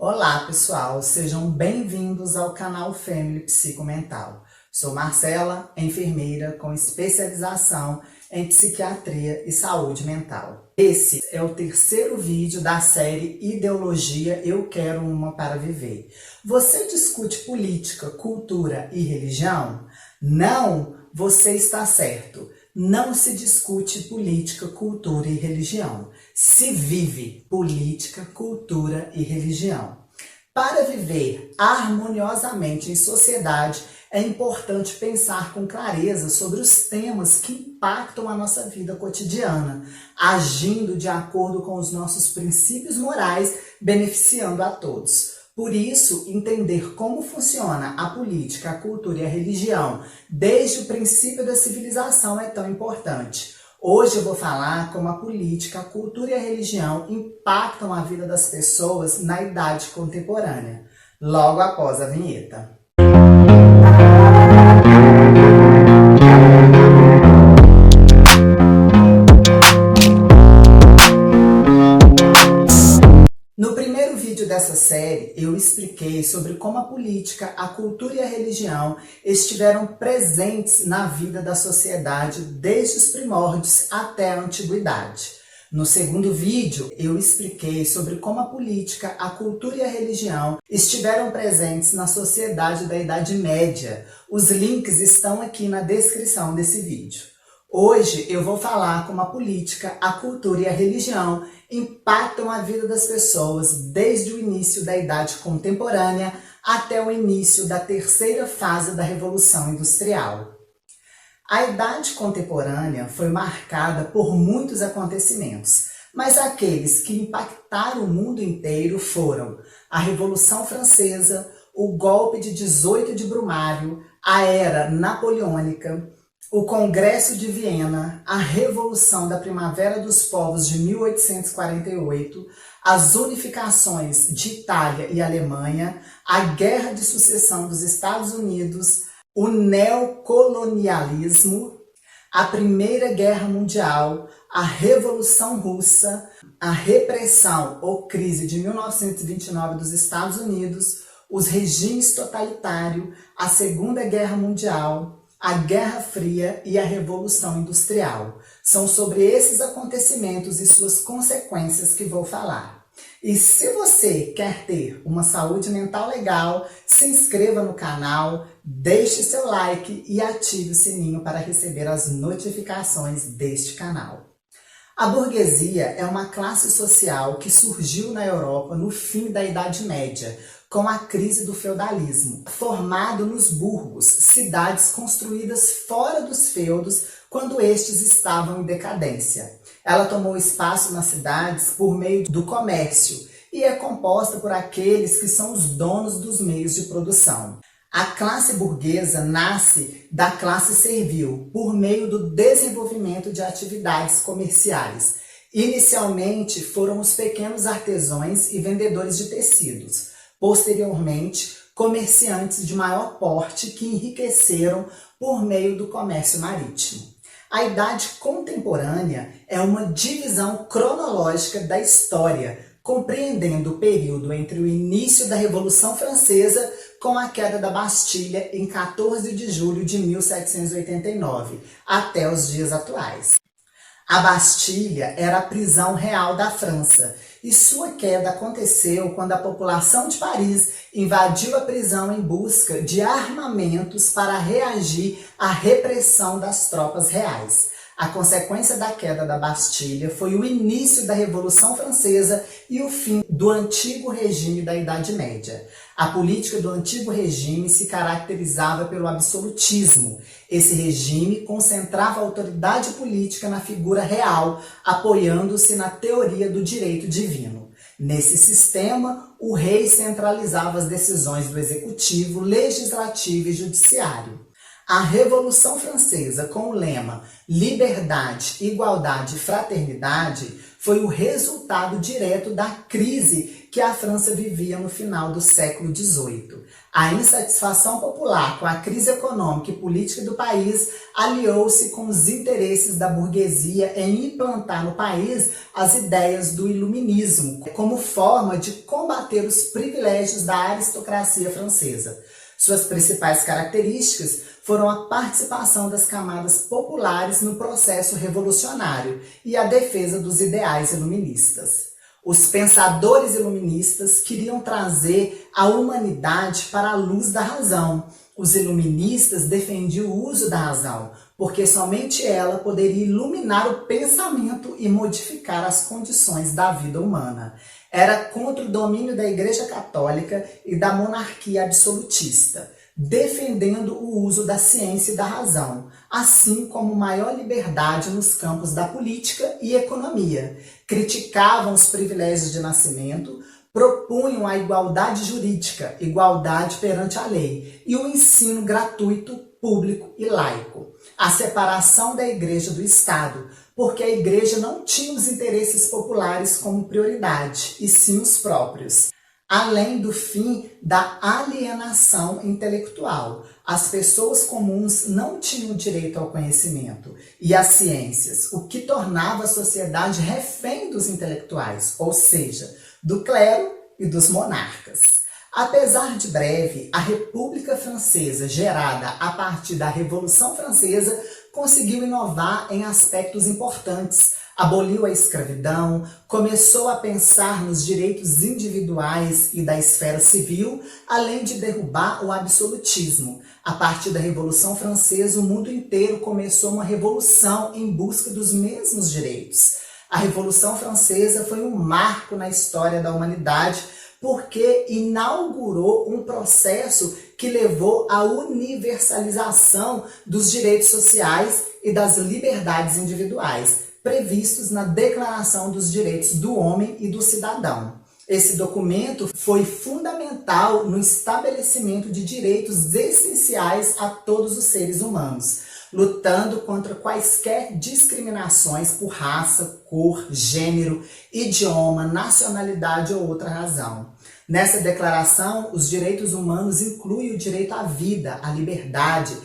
Olá pessoal, sejam bem-vindos ao canal Family Psicomental. Sou Marcela, enfermeira com especialização em psiquiatria e saúde mental. Esse é o terceiro vídeo da série Ideologia Eu Quero Uma para Viver. Você discute política, cultura e religião? Não, você está certo. Não se discute política, cultura e religião. Se vive política, cultura e religião. Para viver harmoniosamente em sociedade, é importante pensar com clareza sobre os temas que impactam a nossa vida cotidiana, agindo de acordo com os nossos princípios morais, beneficiando a todos. Por isso, entender como funciona a política, a cultura e a religião desde o princípio da civilização é tão importante. Hoje eu vou falar como a política, a cultura e a religião impactam a vida das pessoas na idade contemporânea, logo após a vinheta. No primeiro vídeo dessa série, eu expliquei sobre como a política, a cultura e a religião estiveram presentes na vida da sociedade desde os primórdios até a antiguidade. No segundo vídeo, eu expliquei sobre como a política, a cultura e a religião estiveram presentes na sociedade da Idade Média. Os links estão aqui na descrição desse vídeo. Hoje eu vou falar como a política, a cultura e a religião impactam a vida das pessoas desde o início da Idade Contemporânea até o início da terceira fase da Revolução Industrial. A Idade Contemporânea foi marcada por muitos acontecimentos, mas aqueles que impactaram o mundo inteiro foram a Revolução Francesa, o golpe de 18 de Brumário, a Era Napoleônica, o Congresso de Viena, a Revolução da Primavera dos Povos de 1848, as unificações de Itália e Alemanha, a Guerra de Sucessão dos Estados Unidos, o neocolonialismo, a Primeira Guerra Mundial, a Revolução Russa, a repressão ou crise de 1929 dos Estados Unidos, os regimes totalitários, a Segunda Guerra Mundial, a Guerra Fria e a Revolução Industrial. São sobre esses acontecimentos e suas consequências que vou falar. E se você quer ter uma saúde mental legal, se inscreva no canal, deixe seu like e ative o sininho para receber as notificações deste canal. A burguesia é uma classe social que surgiu na Europa no fim da Idade Média, com a crise do feudalismo, formado nos burgos, cidades construídas fora dos feudos quando estes estavam em decadência. Ela tomou espaço nas cidades por meio do comércio e é composta por aqueles que são os donos dos meios de produção. A classe burguesa nasce da classe servil por meio do desenvolvimento de atividades comerciais. Inicialmente foram os pequenos artesãos e vendedores de tecidos. Posteriormente, comerciantes de maior porte que enriqueceram por meio do comércio marítimo. A Idade Contemporânea é uma divisão cronológica da história, compreendendo o período entre o início da Revolução Francesa com a queda da Bastilha em 14 de julho de 1789, até os dias atuais. A Bastilha era a prisão real da França e sua queda aconteceu quando a população de Paris invadiu a prisão em busca de armamentos para reagir à repressão das tropas reais. A consequência da queda da Bastilha foi o início da Revolução Francesa e o fim do antigo regime da Idade Média. A política do antigo regime se caracterizava pelo absolutismo. Esse regime concentrava a autoridade política na figura real, apoiando-se na teoria do direito divino. Nesse sistema, o rei centralizava as decisões do executivo, legislativo e judiciário. A Revolução Francesa, com o lema Liberdade, Igualdade e Fraternidade, foi o resultado direto da crise que a França vivia no final do século XVIII. A insatisfação popular com a crise econômica e política do país aliou-se com os interesses da burguesia em implantar no país as ideias do iluminismo, como forma de combater os privilégios da aristocracia francesa. Suas principais características foram a participação das camadas populares no processo revolucionário e a defesa dos ideais iluministas. Os pensadores iluministas queriam trazer a humanidade para a luz da razão. Os iluministas defendiam o uso da razão, porque somente ela poderia iluminar o pensamento e modificar as condições da vida humana. Era contra o domínio da Igreja Católica e da monarquia absolutista, defendendo o uso da ciência e da razão, assim como maior liberdade nos campos da política e economia. Criticavam os privilégios de nascimento, propunham a igualdade jurídica, igualdade perante a lei, e o ensino gratuito, público e laico. A separação da Igreja do Estado, porque a Igreja não tinha os interesses populares como prioridade, e sim os próprios. Além do fim da alienação intelectual. As pessoas comuns não tinham direito ao conhecimento e às ciências, o que tornava a sociedade refém dos intelectuais, ou seja, do clero e dos monarcas. Apesar de breve, a República Francesa, gerada a partir da Revolução Francesa, conseguiu inovar em aspectos importantes. Aboliu a escravidão, começou a pensar nos direitos individuais e da esfera civil, além de derrubar o absolutismo. A partir da Revolução Francesa, o mundo inteiro começou uma revolução em busca dos mesmos direitos. A Revolução Francesa foi um marco na história da humanidade, porque inaugurou um processo que levou à universalização dos direitos sociais e das liberdades individuais, previstos na Declaração dos Direitos do Homem e do Cidadão. Esse documento foi fundamental no estabelecimento de direitos essenciais a todos os seres humanos, lutando contra quaisquer discriminações por raça, cor, gênero, idioma, nacionalidade ou outra razão. Nessa declaração, os direitos humanos incluem o direito à vida, à liberdade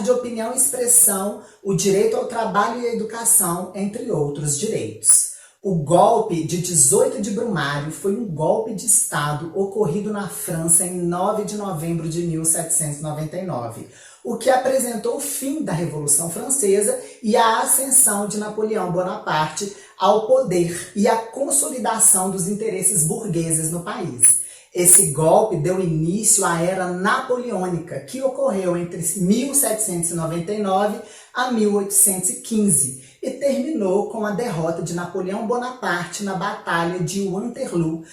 de opinião e expressão, o direito ao trabalho e à educação, entre outros direitos. O golpe de 18 de Brumário foi um golpe de Estado ocorrido na França em 9 de novembro de 1799, o que apresentou o fim da Revolução Francesa e a ascensão de Napoleão Bonaparte ao poder e a consolidação dos interesses burgueses no país. Esse golpe deu início à Era Napoleônica, que ocorreu entre 1799 a 1815 e terminou com a derrota de Napoleão Bonaparte na Batalha de Waterloo.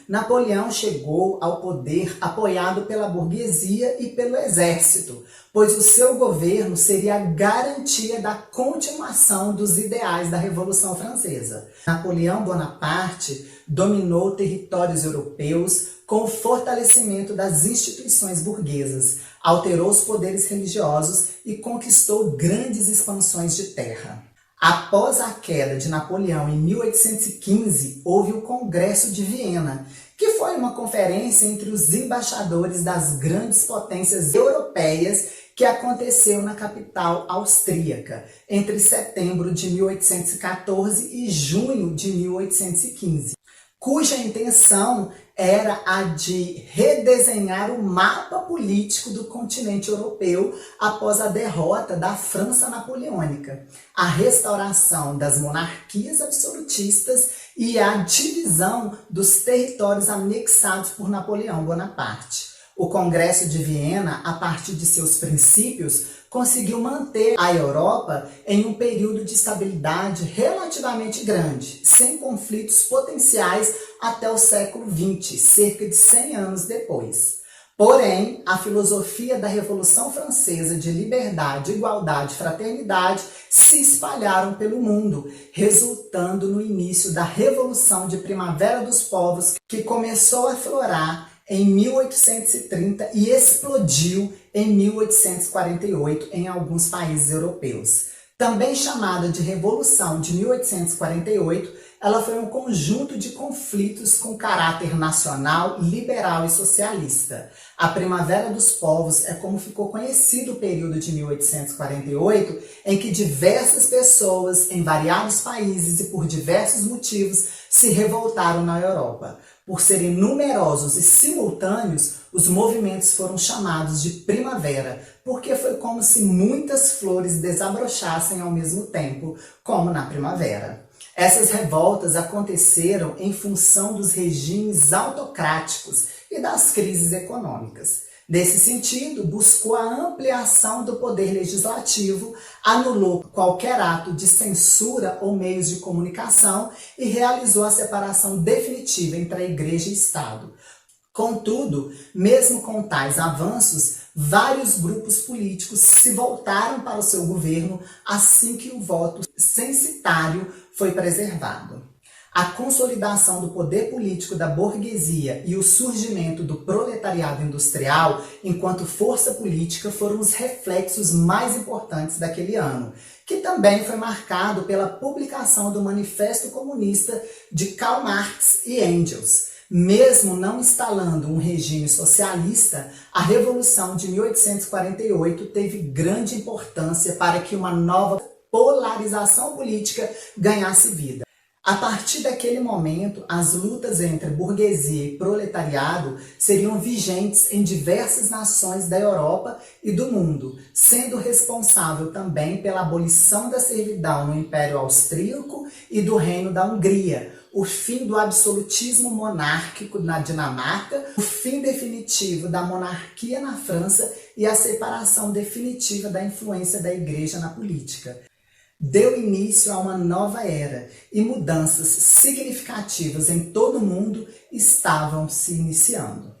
Napoleão chegou ao poder apoiado pela burguesia e pelo exército, pois o seu governo seria a garantia da continuação dos ideais da Revolução Francesa. Napoleão Bonaparte dominou territórios europeus com o fortalecimento das instituições burguesas, alterou os poderes religiosos e conquistou grandes expansões de terra. Após a queda de Napoleão em 1815, houve o Congresso de Viena, que foi uma conferência entre os embaixadores das grandes potências europeias que aconteceu na capital austríaca, entre setembro de 1814 e junho de 1815. Cuja intenção era a de redesenhar o mapa político do continente europeu após a derrota da França napoleônica, a restauração das monarquias absolutistas e a divisão dos territórios anexados por Napoleão Bonaparte. O Congresso de Viena, a partir de seus princípios, conseguiu manter a Europa em um período de estabilidade relativamente grande, sem conflitos potenciais até o século XX, cerca de 100 anos depois. Porém, a filosofia da Revolução Francesa de liberdade, igualdade e fraternidade se espalharam pelo mundo, resultando no início da Revolução de Primavera dos Povos, que começou a aflorar em 1830 e explodiu em 1848 em alguns países europeus. Também chamada de Revolução de 1848, ela foi um conjunto de conflitos com caráter nacional, liberal e socialista. A Primavera dos Povos é como ficou conhecido o período de 1848, em que diversas pessoas em variados países e por diversos motivos se revoltaram na Europa. Por serem numerosos e simultâneos, os movimentos foram chamados de primavera, porque foi como se muitas flores desabrochassem ao mesmo tempo, como na primavera. Essas revoltas aconteceram em função dos regimes autocráticos e das crises econômicas. Nesse sentido, buscou a ampliação do poder legislativo, anulou qualquer ato de censura ou meios de comunicação e realizou a separação definitiva entre a Igreja e Estado. Contudo, mesmo com tais avanços, vários grupos políticos se voltaram para o seu governo assim que o voto censitário foi preservado. A consolidação do poder político da burguesia e o surgimento do proletariado industrial enquanto força política foram os reflexos mais importantes daquele ano, que também foi marcado pela publicação do Manifesto Comunista de Karl Marx e Engels. Mesmo não instalando um regime socialista, a Revolução de 1848 teve grande importância para que uma nova polarização política ganhasse vida. A partir daquele momento, as lutas entre burguesia e proletariado seriam vigentes em diversas nações da Europa e do mundo, sendo responsável também pela abolição da servidão no Império Austríaco e do Reino da Hungria, o fim do absolutismo monárquico na Dinamarca, o fim definitivo da monarquia na França e a separação definitiva da influência da Igreja na política. Deu início a uma nova era e mudanças significativas em todo o mundo estavam se iniciando.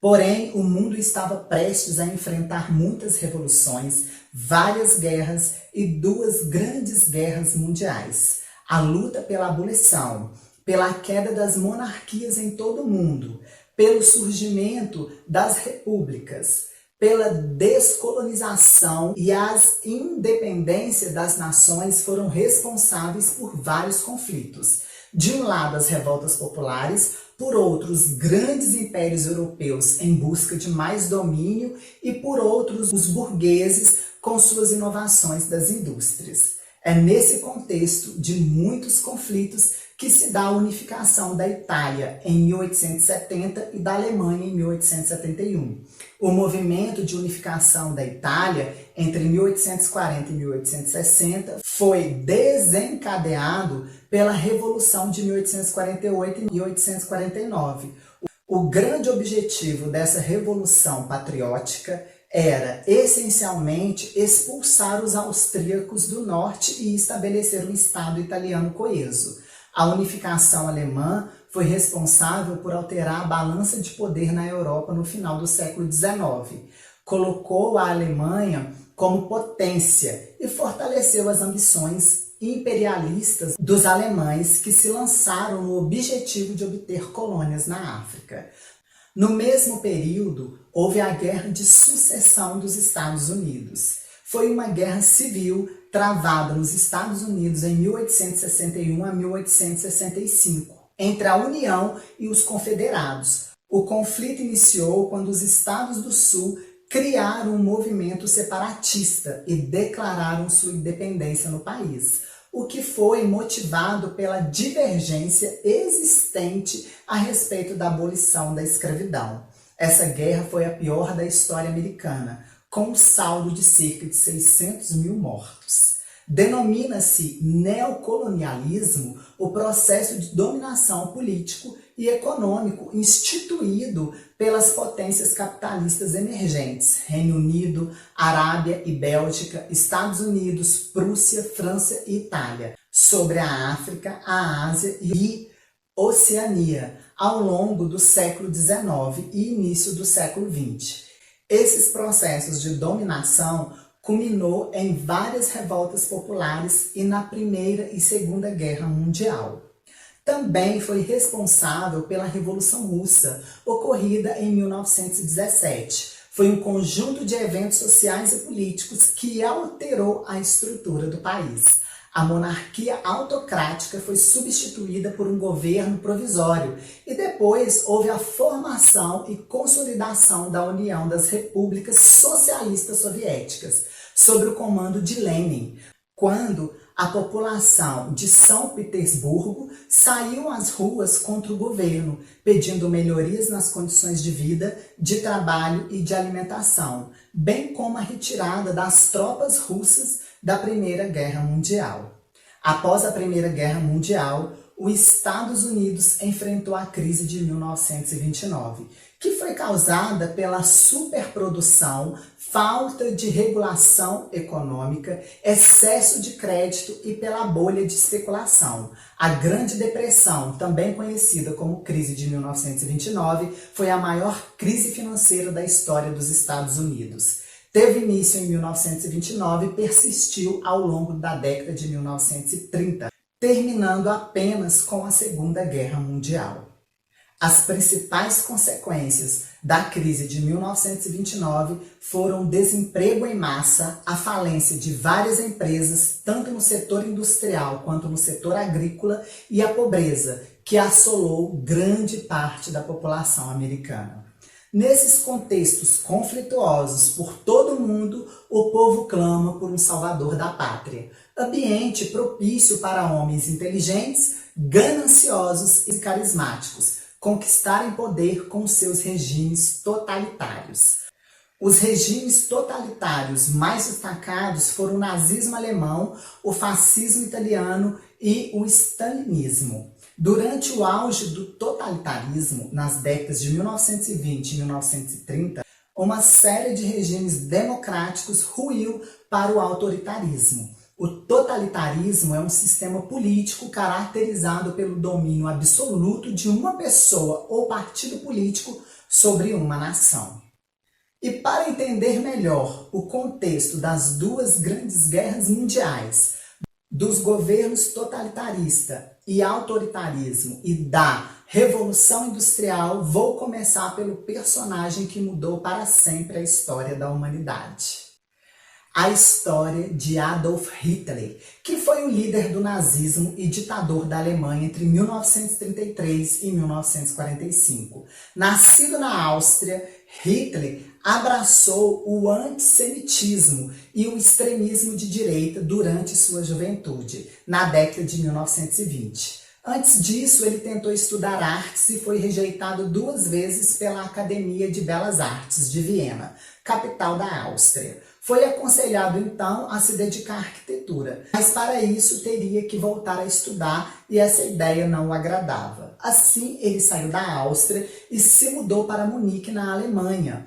Porém, o mundo estava prestes a enfrentar muitas revoluções, várias guerras e duas grandes guerras mundiais. A luta pela abolição, pela queda das monarquias em todo o mundo, pelo surgimento das repúblicas, pela descolonização e as independências das nações foram responsáveis por vários conflitos. De um lado, as revoltas populares, por outro, os grandes impérios europeus em busca de mais domínio e por outros, os burgueses com suas inovações das indústrias. É nesse contexto de muitos conflitos que se dá a unificação da Itália em 1870 e da Alemanha em 1871. O movimento de unificação da Itália entre 1840 e 1860 foi desencadeado pela Revolução de 1848 e 1849. O grande objetivo dessa revolução patriótica era, essencialmente, expulsar os austríacos do norte e estabelecer um Estado italiano coeso. A unificação alemã foi responsável por alterar a balança de poder na Europa no final do século XIX. Colocou a Alemanha como potência e fortaleceu as ambições imperialistas dos alemães que se lançaram no objetivo de obter colônias na África. No mesmo período, houve a Guerra de Sucessão dos Estados Unidos. Foi uma guerra civil travada nos Estados Unidos em 1861 a 1865, entre a União e os Confederados. O conflito iniciou quando os Estados do Sul criaram um movimento separatista e declararam sua independência no país, o que foi motivado pela divergência existente a respeito da abolição da escravidão. Essa guerra foi a pior da história americana, com um saldo de cerca de 600 mil mortos. Denomina-se neocolonialismo o processo de dominação político e econômico instituído pelas potências capitalistas emergentes, Reino Unido, Arábia e Bélgica, Estados Unidos, Prússia, França e Itália, sobre a África, a Ásia e Oceania, ao longo do século XIX e início do século XX. Esses processos de dominação culminou em várias revoltas populares e na Primeira e Segunda Guerra Mundial. Também foi responsável pela Revolução Russa, ocorrida em 1917. Foi um conjunto de eventos sociais e políticos que alterou a estrutura do país. A monarquia autocrática foi substituída por um governo provisório e depois houve a formação e consolidação da União das Repúblicas Socialistas Soviéticas, sob o comando de Lenin, quando a população de São Petersburgo saiu às ruas contra o governo, pedindo melhorias nas condições de vida, de trabalho e de alimentação, bem como a retirada das tropas russas da Primeira Guerra Mundial. Após a Primeira Guerra Mundial, os Estados Unidos enfrentou a crise de 1929, que foi causada pela superprodução, falta de regulação econômica, excesso de crédito e pela bolha de especulação. A Grande Depressão, também conhecida como crise de 1929, foi a maior crise financeira da história dos Estados Unidos. Teve início em 1929 e persistiu ao longo da década de 1930, terminando apenas com a Segunda Guerra Mundial. As principais consequências da crise de 1929 foram desemprego em massa, a falência de várias empresas, tanto no setor industrial quanto no setor agrícola, e a pobreza, que assolou grande parte da população americana. Nesses contextos conflituosos por todo o mundo, o povo clama por um salvador da pátria, ambiente propício para homens inteligentes, gananciosos e carismáticos conquistarem poder com seus regimes totalitários. Os regimes totalitários mais destacados foram o nazismo alemão, o fascismo italiano e o stalinismo. Durante o auge do totalitarismo, nas décadas de 1920 e 1930, uma série de regimes democráticos ruiu para o autoritarismo. O totalitarismo é um sistema político caracterizado pelo domínio absoluto de uma pessoa ou partido político sobre uma nação. E para entender melhor o contexto das duas grandes guerras mundiais, dos governos totalitarista e autoritarismo e da Revolução Industrial, vou começar pelo personagem que mudou para sempre a história da humanidade. A história de Adolf Hitler, que foi o líder do nazismo e ditador da Alemanha entre 1933 e 1945. Nascido na Áustria, Hitler abraçou o antissemitismo e o extremismo de direita durante sua juventude, na década de 1920. Antes disso, ele tentou estudar artes e foi rejeitado 2 vezes pela Academia de Belas Artes de Viena, capital da Áustria. Foi aconselhado então a se dedicar à arquitetura, mas para isso teria que voltar a estudar e essa ideia não o agradava. Assim, ele saiu da Áustria e se mudou para Munique, na Alemanha,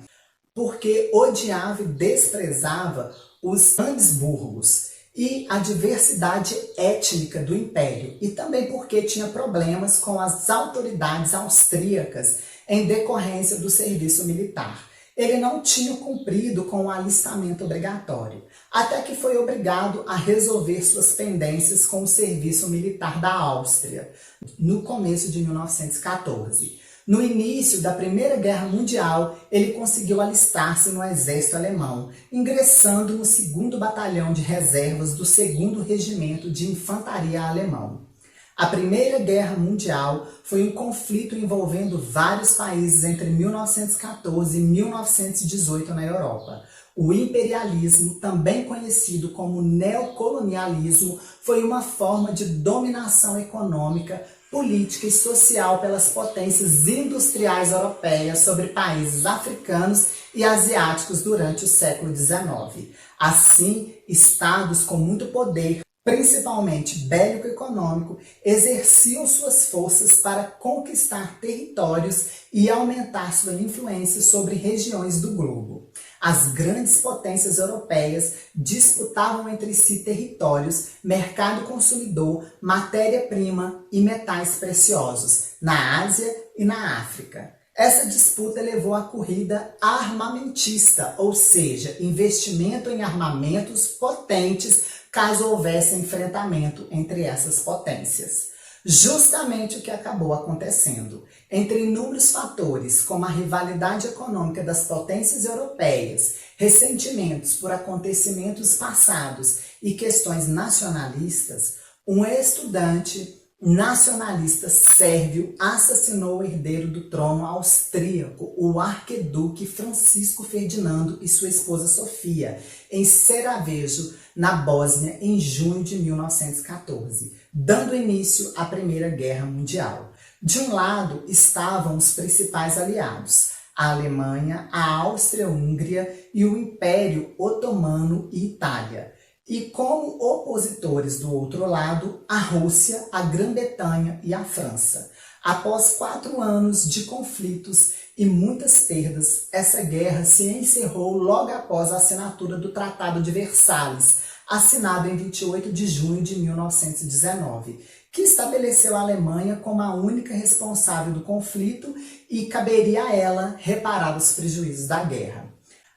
porque odiava e desprezava os Habsburgos e a diversidade étnica do Império, e também porque tinha problemas com as autoridades austríacas em decorrência do serviço militar. Ele não tinha cumprido com o alistamento obrigatório, até que foi obrigado a resolver suas pendências com o serviço militar da Áustria, no começo de 1914. No início da Primeira Guerra Mundial, ele conseguiu alistar-se no exército alemão, ingressando no 2º Batalhão de Reservas do 2º Regimento de Infantaria Alemão. A Primeira Guerra Mundial foi um conflito envolvendo vários países entre 1914 e 1918 na Europa. O imperialismo, também conhecido como neocolonialismo, foi uma forma de dominação econômica, política e social pelas potências industriais europeias sobre países africanos e asiáticos durante o século XIX. Assim, estados com muito poder, principalmente bélico-econômico, exerciam suas forças para conquistar territórios e aumentar sua influência sobre regiões do globo. As grandes potências europeias disputavam entre si territórios, mercado consumidor, matéria-prima e metais preciosos, na Ásia e na África. Essa disputa levou à corrida armamentista, ou seja, investimento em armamentos potentes caso houvesse enfrentamento entre essas potências. Justamente o que acabou acontecendo. Entre inúmeros fatores, como a rivalidade econômica das potências europeias, ressentimentos por acontecimentos passados e questões nacionalistas, um estudante nacionalista sérvio assassinou o herdeiro do trono austríaco, o arquiduque Francisco Ferdinando e sua esposa Sofia, em Sarajevo, na Bósnia, em junho de 1914, dando início à Primeira Guerra Mundial. De um lado estavam os principais aliados, a Alemanha, a Áustria-Hungria e o Império Otomano e Itália. E como opositores do outro lado, a Rússia, a Grã-Bretanha e a França. Após 4 anos de conflitos e muitas perdas, essa guerra se encerrou logo após a assinatura do Tratado de Versalhes, assinado em 28 de junho de 1919, que estabeleceu a Alemanha como a única responsável do conflito e caberia a ela reparar os prejuízos da guerra.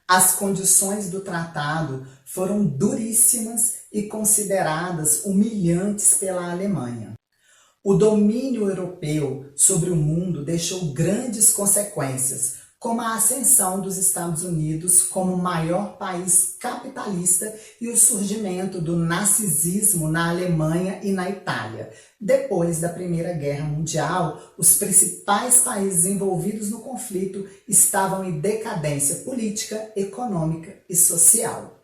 As condições do tratado foram duríssimas e consideradas humilhantes pela Alemanha. O domínio europeu sobre o mundo deixou grandes consequências, como a ascensão dos Estados Unidos como maior país capitalista e o surgimento do nazismo na Alemanha e na Itália. Depois da Primeira Guerra Mundial, os principais países envolvidos no conflito estavam em decadência política, econômica e social.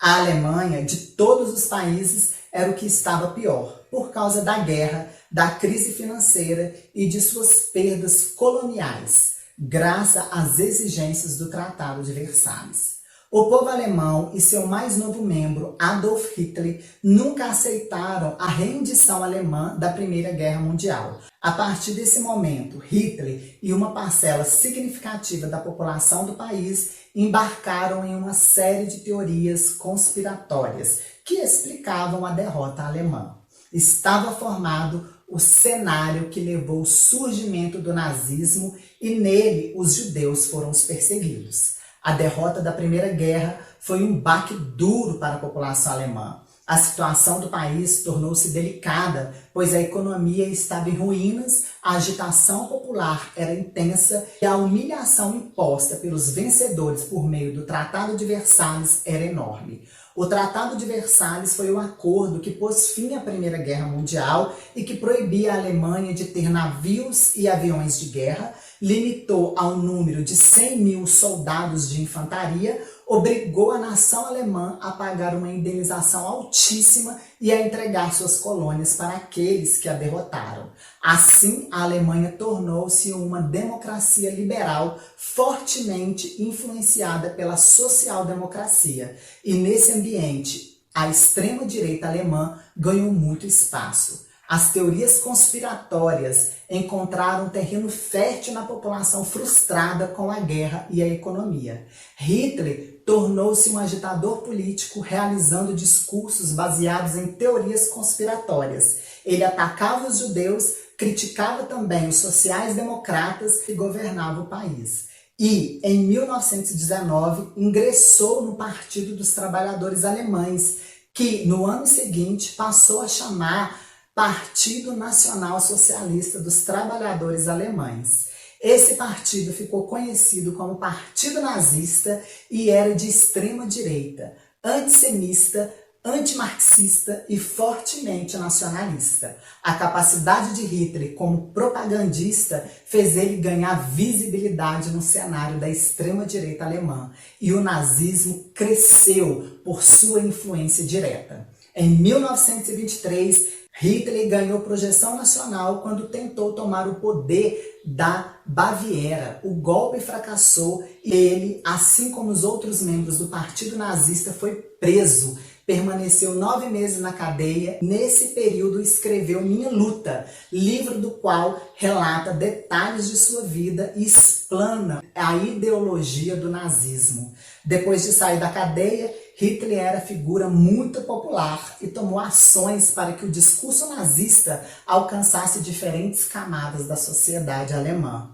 A Alemanha, de todos os países, era o que estava pior, por causa da guerra, da crise financeira e de suas perdas coloniais, graças às exigências do Tratado de Versalhes. O povo alemão e seu mais novo membro, Adolf Hitler, nunca aceitaram a rendição alemã da Primeira Guerra Mundial. A partir desse momento, Hitler e uma parcela significativa da população do país embarcaram em uma série de teorias conspiratórias que explicavam a derrota alemã. Estava formado o cenário que levou ao surgimento do nazismo e nele os judeus foram os perseguidos. A derrota da Primeira Guerra foi um baque duro para a população alemã. A situação do país tornou-se delicada, pois a economia estava em ruínas, a agitação popular era intensa e a humilhação imposta pelos vencedores por meio do Tratado de Versalhes era enorme. O Tratado de Versalhes foi um acordo que pôs fim à Primeira Guerra Mundial e que proibia a Alemanha de ter navios e aviões de guerra, limitou ao número de 100 mil soldados de infantaria, obrigou a nação alemã a pagar uma indenização altíssima e a entregar suas colônias para aqueles que a derrotaram. Assim, a Alemanha tornou-se uma democracia liberal fortemente influenciada pela social-democracia. E nesse ambiente, a extrema-direita alemã ganhou muito espaço. As teorias conspiratórias encontraram terreno fértil na população frustrada com a guerra e a economia. Hitler tornou-se um agitador político realizando discursos baseados em teorias conspiratórias. Ele atacava os judeus, criticava também os sociais-democratas e governava o país. E, em 1919, ingressou no Partido dos Trabalhadores Alemães, que, no ano seguinte, passou a chamar Partido Nacional Socialista dos Trabalhadores Alemães. Esse partido ficou conhecido como Partido Nazista e era de extrema direita, antissemita, antimarxista e fortemente nacionalista. A capacidade de Hitler como propagandista fez ele ganhar visibilidade no cenário da extrema-direita alemã e o nazismo cresceu por sua influência direta. Em 1923, Hitler ganhou projeção nacional quando tentou tomar o poder da Baviera. O golpe fracassou e ele, assim como os outros membros do Partido Nazista, foi preso. Permaneceu 9 meses na cadeia. Nesse período escreveu Minha Luta, livro do qual relata detalhes de sua vida e explana a ideologia do nazismo. Depois de sair da cadeia, Hitler era figura muito popular e tomou ações para que o discurso nazista alcançasse diferentes camadas da sociedade alemã.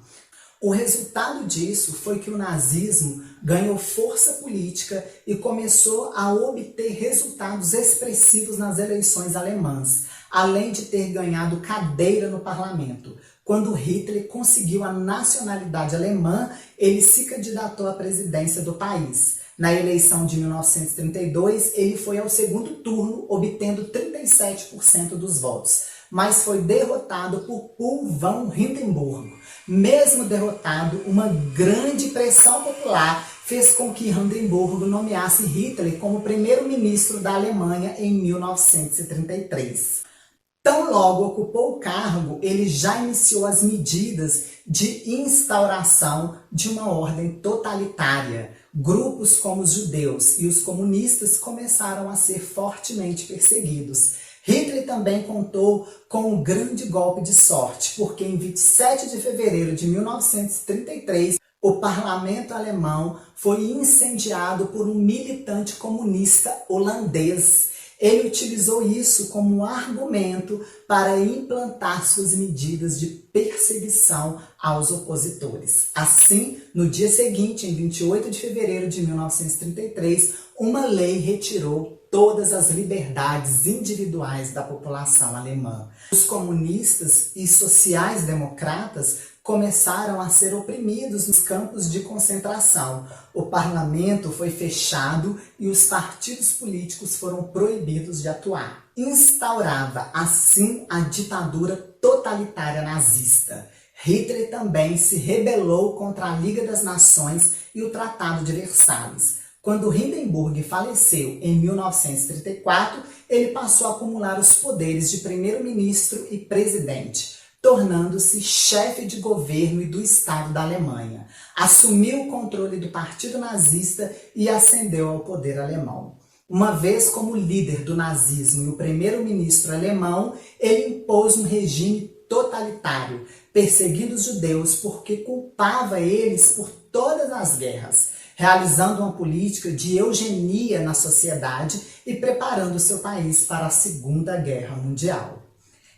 O resultado disso foi que o nazismo ganhou força política e começou a obter resultados expressivos nas eleições alemãs. além de ter ganhado cadeira no parlamento. Quando Hitler conseguiu a nacionalidade alemã, ele se candidatou à presidência do país. Na eleição de 1932, ele foi ao segundo turno, obtendo 37% dos votos, mas foi derrotado por Paul von Hindenburg. Mesmo derrotado, uma grande pressão popular fez com que Hindenburg nomeasse Hitler como primeiro-ministro da Alemanha em 1933. Tão logo ocupou o cargo, ele já iniciou as medidas de instauração de uma ordem totalitária. Grupos como os judeus e os comunistas começaram a ser fortemente perseguidos. Hitler também contou com um grande golpe de sorte, porque em 27 de fevereiro de 1933, o parlamento alemão foi incendiado por um militante comunista holandês. Ele utilizou isso como argumento para implantar suas medidas de perseguição aos opositores. Assim, no dia seguinte, em 28 de fevereiro de 1933, uma lei retirou todas as liberdades individuais da população alemã. Os comunistas e sociais-democratas começaram a ser oprimidos nos campos de concentração. O parlamento foi fechado e os partidos políticos foram proibidos de atuar. Instaurava, assim, a ditadura totalitária nazista. Hitler também se rebelou contra a Liga das Nações e o Tratado de Versalhes. Quando Hindenburg faleceu em 1934, ele passou a acumular os poderes de primeiro-ministro e presidente, tornando-se chefe de governo e do Estado da Alemanha. Assumiu o controle do Partido Nazista e ascendeu ao poder alemão. Uma vez como líder do nazismo e o primeiro-ministro alemão, ele impôs um regime totalitário, perseguindo os judeus porque culpava eles por todas as guerras, realizando uma política de eugenia na sociedade e preparando seu país para a Segunda Guerra Mundial.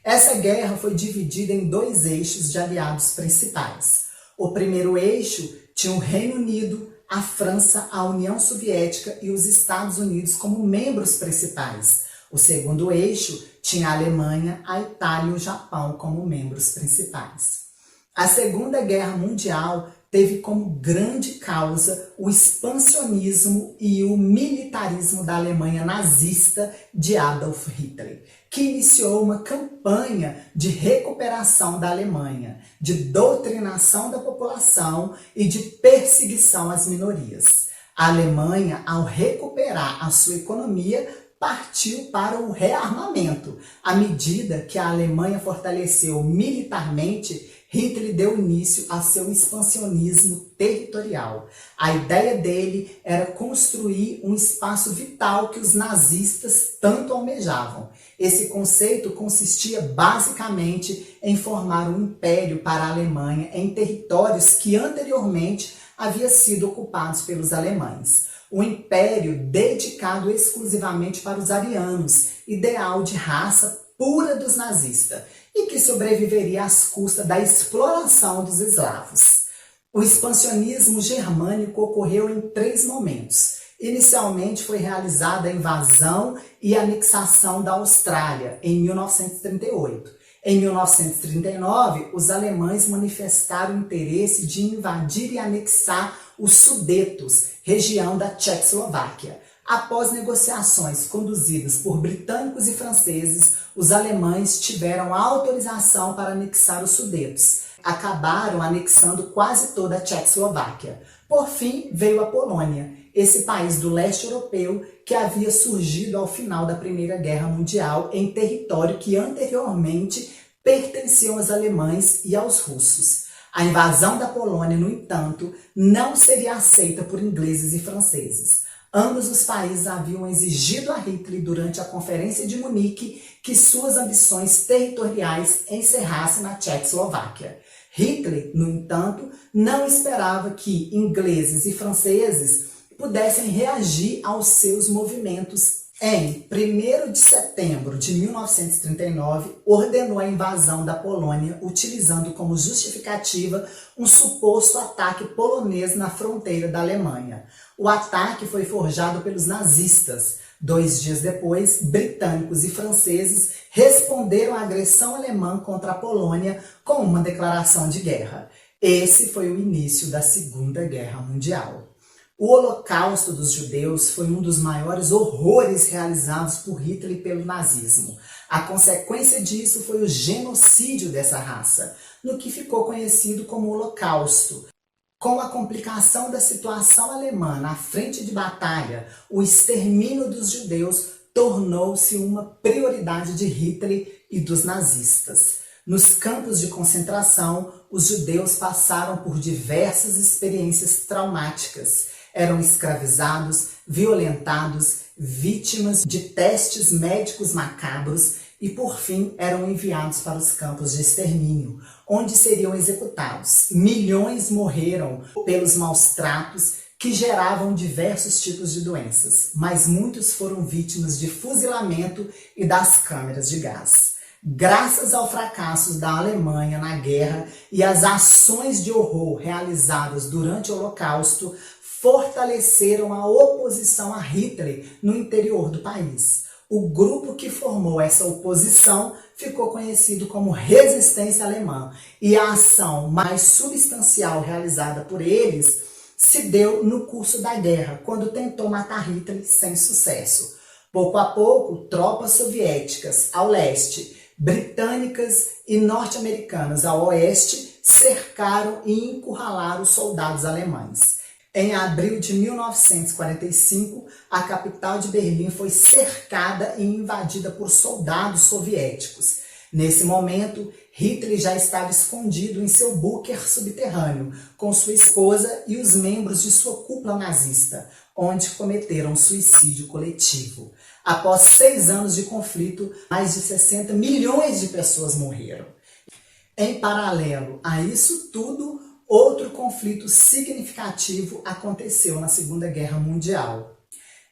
Essa guerra foi dividida em dois eixos de aliados principais. O primeiro eixo tinha o Reino Unido, a França, a União Soviética e os Estados Unidos como membros principais. O segundo eixo tinha a Alemanha, a Itália e o Japão como membros principais. A Segunda Guerra Mundial teve como grande causa o expansionismo e o militarismo da Alemanha nazista de Adolf Hitler, que iniciou uma campanha de recuperação da Alemanha, de doutrinação da população e de perseguição às minorias. A Alemanha, ao recuperar a sua economia, partiu para o rearmamento. À medida que a Alemanha fortaleceu militarmente, Hitler deu início a seu expansionismo territorial. A ideia dele era construir um espaço vital que os nazistas tanto almejavam. Esse conceito consistia basicamente em formar um império para a Alemanha em territórios que anteriormente haviam sido ocupados pelos alemães. Um império dedicado exclusivamente para os arianos, ideal de raça pura dos nazistas, e que sobreviveria às custas da exploração dos eslavos. O expansionismo germânico ocorreu em 3 momentos. Inicialmente foi realizada a invasão e anexação da Austrália, em 1938. Em 1939, os alemães manifestaram o interesse de invadir e anexar os Sudetos, região da Tchecoslováquia. Após negociações conduzidas por britânicos e franceses, os alemães tiveram autorização para anexar os Sudetos. Acabaram anexando quase toda a Tchecoslováquia. Por fim, veio a Polônia, esse país do leste europeu que havia surgido ao final da Primeira Guerra Mundial em território que anteriormente pertenciam aos alemães e aos russos. A invasão da Polônia, no entanto, não seria aceita por ingleses e franceses. Ambos os países haviam exigido a Hitler durante a Conferência de Munique que suas ambições territoriais encerrassem na Tchecoslováquia. Hitler, no entanto, não esperava que ingleses e franceses pudessem reagir aos seus movimentos. Em 1º de setembro de 1939, ordenou a invasão da Polônia, utilizando como justificativa um suposto ataque polonês na fronteira da Alemanha. O ataque foi forjado pelos nazistas. 2 dias depois, britânicos e franceses responderam à agressão alemã contra a Polônia com uma declaração de guerra. Esse foi o início da Segunda Guerra Mundial. O Holocausto dos judeus foi um dos maiores horrores realizados por Hitler e pelo nazismo. A consequência disso foi o genocídio dessa raça, no que ficou conhecido como Holocausto. Com a complicação da situação alemã na frente de batalha, o extermínio dos judeus tornou-se uma prioridade de Hitler e dos nazistas. Nos campos de concentração, os judeus passaram por diversas experiências traumáticas. Eram escravizados, violentados, vítimas de testes médicos macabros e, por fim, eram enviados para os campos de extermínio, onde seriam executados. Milhões morreram pelos maus tratos que geravam diversos tipos de doenças, mas muitos foram vítimas de fuzilamento e das câmeras de gás. Graças ao fracasso da Alemanha na guerra e às ações de horror realizadas durante o Holocausto, fortaleceram a oposição a Hitler no interior do país. O grupo que formou essa oposição ficou conhecido como Resistência Alemã, e a ação mais substancial realizada por eles se deu no curso da guerra, quando tentou matar Hitler sem sucesso. Pouco a pouco, tropas soviéticas ao leste, britânicas e norte-americanas ao oeste cercaram e encurralaram os soldados alemães. Em abril de 1945, a capital de Berlim foi cercada e invadida por soldados soviéticos. Nesse momento, Hitler já estava escondido em seu bunker subterrâneo, com sua esposa e os membros de sua cúpula nazista, onde cometeram suicídio coletivo. Após 6 anos de conflito, mais de 60 milhões de pessoas morreram. Em paralelo a isso tudo, outro conflito significativo aconteceu na Segunda Guerra Mundial,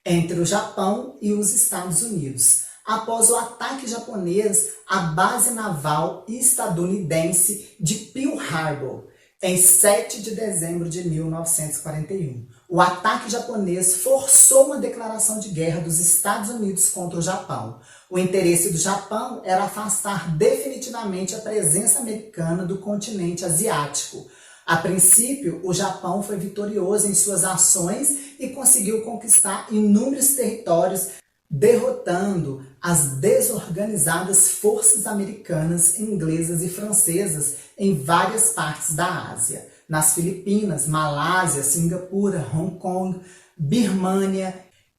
entre o Japão e os Estados Unidos, após o ataque japonês à base naval estadunidense de Pearl Harbor, em 7 de dezembro de 1941. O ataque japonês forçou uma declaração de guerra dos Estados Unidos contra o Japão. O interesse do Japão era afastar definitivamente a presença americana do continente asiático. A princípio, o Japão foi vitorioso em suas ações e conseguiu conquistar inúmeros territórios, derrotando as desorganizadas forças americanas, inglesas e francesas em várias partes da Ásia, nas Filipinas, Malásia, Singapura, Hong Kong, Birmânia,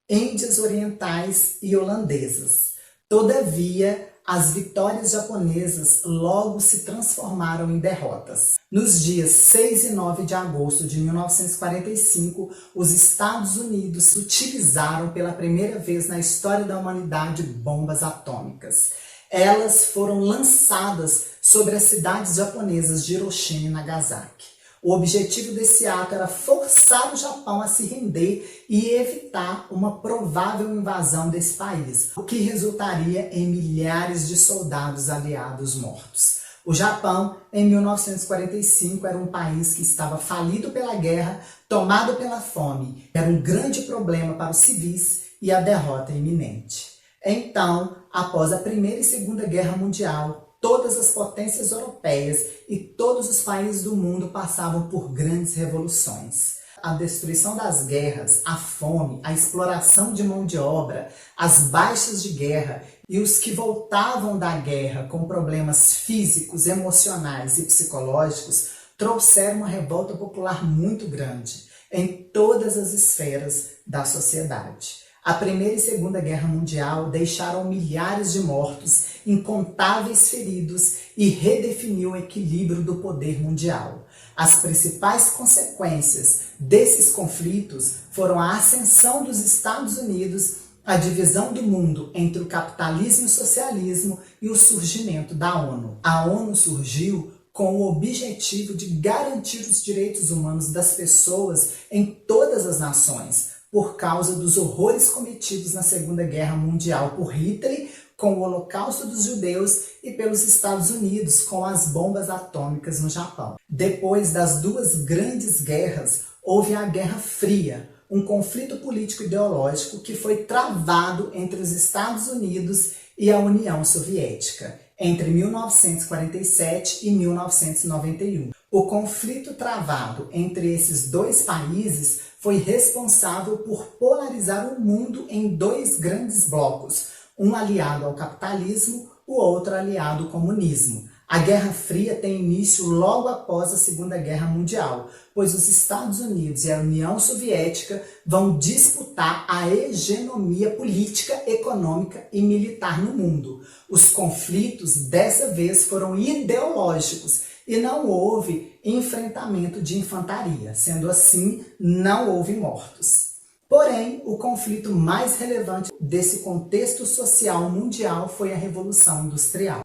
Índias Orientais e holandesas. Todavia, as vitórias japonesas logo se transformaram em derrotas. Nos dias 6 e 9 de agosto de 1945, os Estados Unidos utilizaram pela primeira vez na história da humanidade bombas atômicas. Elas foram lançadas sobre as cidades japonesas de Hiroshima e Nagasaki. O objetivo desse ato era forçar o Japão a se render e evitar uma provável invasão desse país, o que resultaria em milhares de soldados aliados mortos. O Japão, em 1945, era um país que estava falido pela guerra, tomado pela fome. Era um grande problema para os civis e a derrota iminente. Então, após a Primeira e Segunda Guerra Mundial, todas as potências europeias e todos os países do mundo passavam por grandes revoluções. A destruição das guerras, a fome, a exploração de mão de obra, as baixas de guerra e os que voltavam da guerra com problemas físicos, emocionais e psicológicos trouxeram uma revolta popular muito grande em todas as esferas da sociedade. A Primeira e Segunda Guerra Mundial deixaram milhares de mortos, incontáveis feridos e redefiniu o equilíbrio do poder mundial. As principais consequências desses conflitos foram a ascensão dos Estados Unidos, a divisão do mundo entre o capitalismo e o socialismo e o surgimento da ONU. A ONU surgiu com o objetivo de garantir os direitos humanos das pessoas em todas as nações, por causa dos horrores cometidos na Segunda Guerra Mundial por Hitler, com o Holocausto dos judeus, e pelos Estados Unidos, com as bombas atômicas no Japão. Depois das duas grandes guerras, houve a Guerra Fria, um conflito político-ideológico que foi travado entre os Estados Unidos e a União Soviética, entre 1947 e 1991. O conflito travado entre esses dois países foi responsável por polarizar o mundo em dois grandes blocos, um aliado ao capitalismo, o outro aliado ao comunismo. A Guerra Fria tem início logo após a Segunda Guerra Mundial, pois os Estados Unidos e a União Soviética vão disputar a hegemonia política, econômica e militar no mundo. Os conflitos dessa vez foram ideológicos e não houve enfrentamento de infantaria. Sendo assim, não houve mortos. Porém, o conflito mais relevante desse contexto social mundial foi a Revolução Industrial.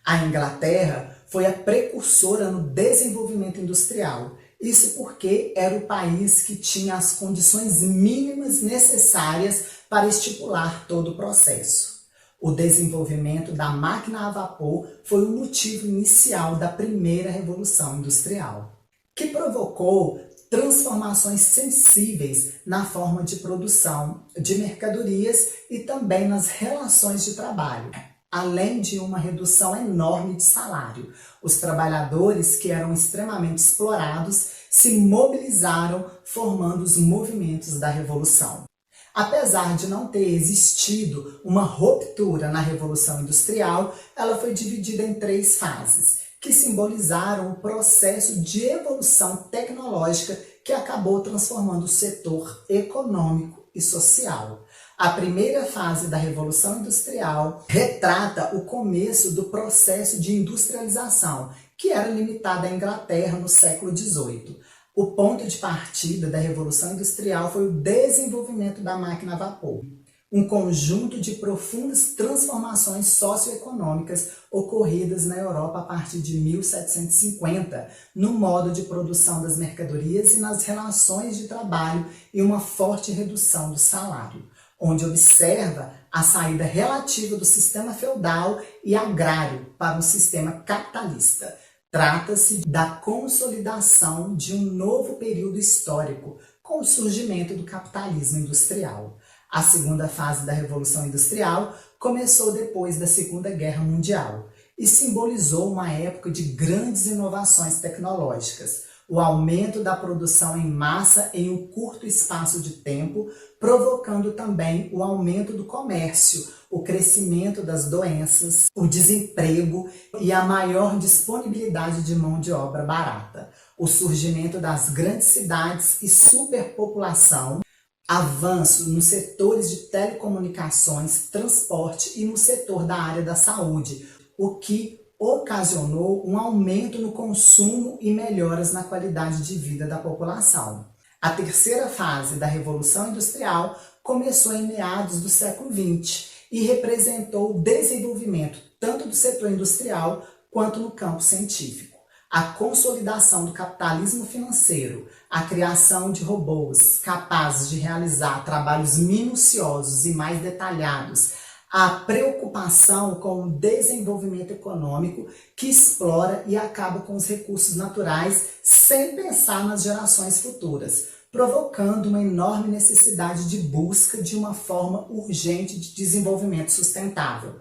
A Inglaterra foi a precursora no desenvolvimento industrial. Isso porque era o país que tinha as condições mínimas necessárias para estipular todo o processo. O desenvolvimento da máquina a vapor foi o motivo inicial da primeira Revolução Industrial, que provocou transformações sensíveis na forma de produção de mercadorias e também nas relações de trabalho, além de uma redução enorme de salário. Os trabalhadores, que eram extremamente explorados, se mobilizaram formando os movimentos da Revolução. Apesar de não ter existido uma ruptura na Revolução Industrial, ela foi dividida em 3 fases, que simbolizaram o processo de evolução tecnológica que acabou transformando o setor econômico e social. A primeira fase da Revolução Industrial retrata o começo do processo de industrialização, que era limitado à Inglaterra no século XVIII. O ponto de partida da Revolução Industrial foi o desenvolvimento da máquina a vapor, um conjunto de profundas transformações socioeconômicas ocorridas na Europa a partir de 1750, no modo de produção das mercadorias e nas relações de trabalho e uma forte redução do salário, onde observa a saída relativa do sistema feudal e agrário para um sistema capitalista. Trata-se da consolidação de um novo período histórico, com o surgimento do capitalismo industrial. A segunda fase da Revolução Industrial começou depois da Segunda Guerra Mundial e simbolizou uma época de grandes inovações tecnológicas, o aumento da produção em massa em um curto espaço de tempo, provocando também o aumento do comércio, o crescimento das doenças, o desemprego e a maior disponibilidade de mão de obra barata, o surgimento das grandes cidades e superpopulação, avanço nos setores de telecomunicações, transporte e no setor da área da saúde, o que ocasionou um aumento no consumo e melhoras na qualidade de vida da população. A terceira fase da Revolução Industrial começou em meados do século XX e representou o desenvolvimento tanto do setor industrial quanto no campo científico. A consolidação do capitalismo financeiro, a criação de robôs capazes de realizar trabalhos minuciosos e mais detalhados, a preocupação com o desenvolvimento econômico que explora e acaba com os recursos naturais sem pensar nas gerações futuras, provocando uma enorme necessidade de busca de uma forma urgente de desenvolvimento sustentável.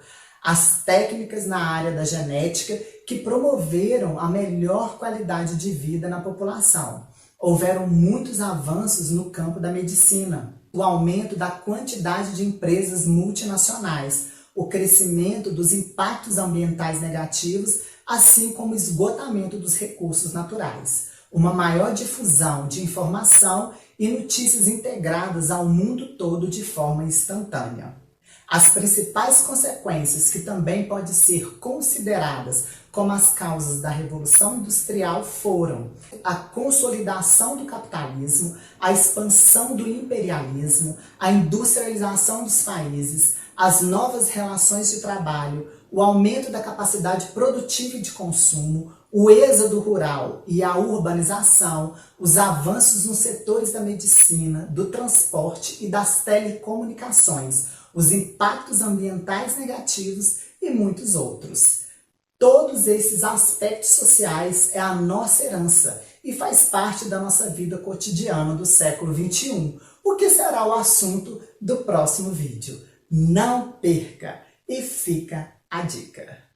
As técnicas na área da genética que promoveram a melhor qualidade de vida na população. Houveram muitos avanços no campo da medicina, o aumento da quantidade de empresas multinacionais, o crescimento dos impactos ambientais negativos, assim como o esgotamento dos recursos naturais, uma maior difusão de informação e notícias integradas ao mundo todo de forma instantânea. As principais consequências que também podem ser consideradas como as causas da Revolução Industrial foram a consolidação do capitalismo, a expansão do imperialismo, a industrialização dos países, as novas relações de trabalho, o aumento da capacidade produtiva e de consumo, o êxodo rural e a urbanização, os avanços nos setores da medicina, do transporte e das telecomunicações, os impactos ambientais negativos e muitos outros. Todos esses aspectos sociais é a nossa herança e faz parte da nossa vida cotidiana do século XXI, o que será o assunto do próximo vídeo. Não perca! E fica a dica!